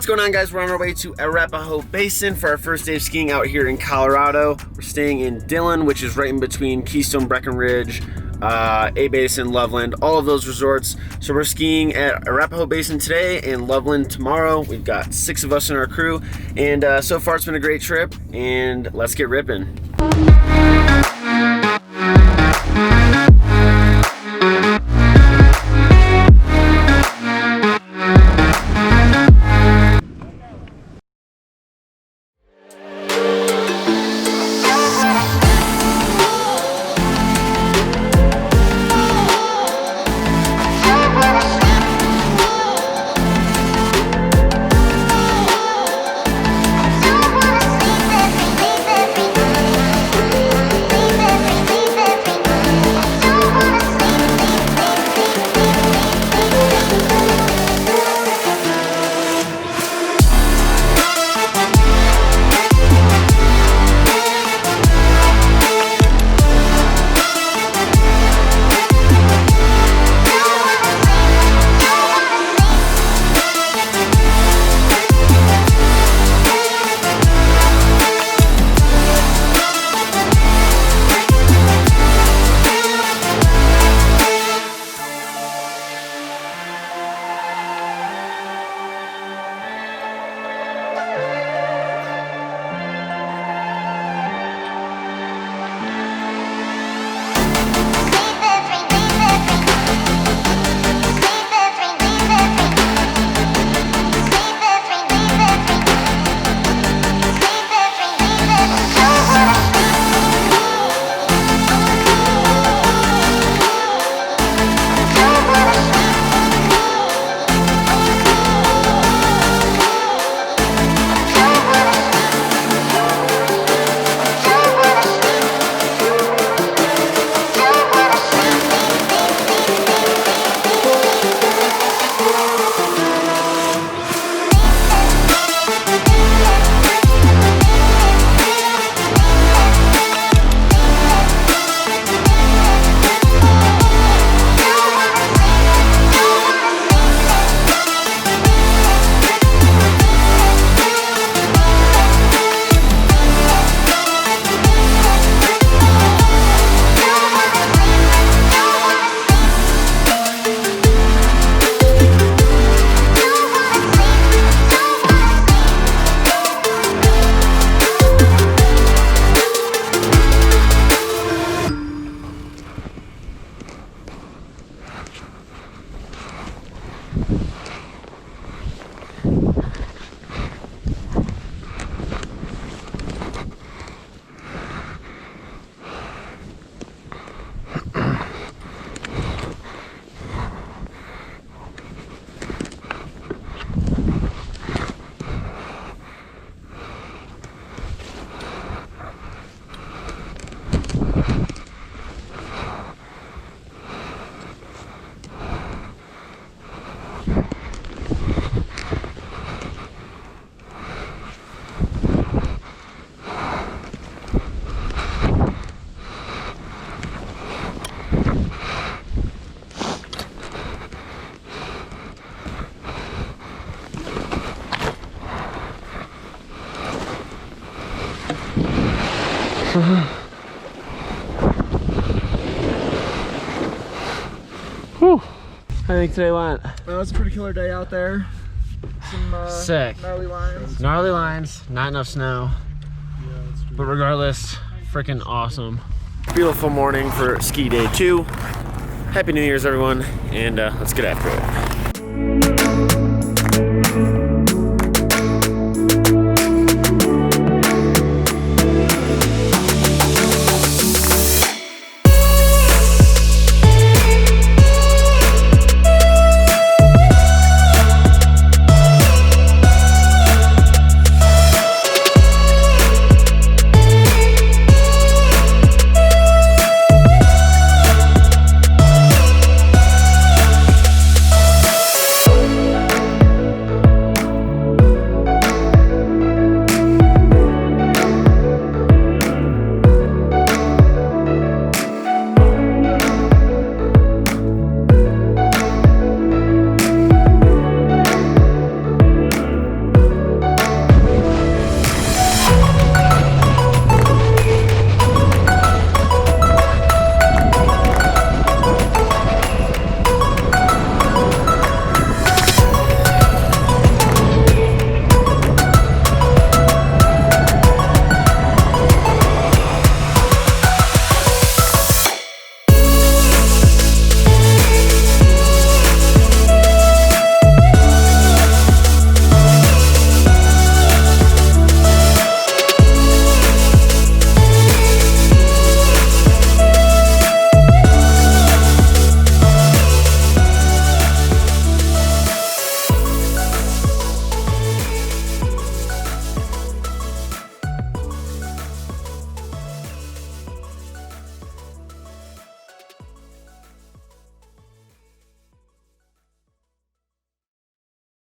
What's going on, guys? We're on our way to A-Basin for our first day of skiing out here in Colorado. We're staying in Dillon, which is right in between Keystone, Breckenridge, A-Basin, Loveland, all of those resorts. So we're skiing at A-Basin today and Loveland tomorrow. We've got 6 of us in our crew, and so far it's been a great trip, and let's get ripping. Whew. I think today went. Well, it was a pretty killer day out there. Some sick. gnarly lines. Gnarly lines, not enough snow. Yeah, that's true. But regardless, freaking awesome. Beautiful morning for ski day 2. Happy New Year's, everyone, and let's get after it.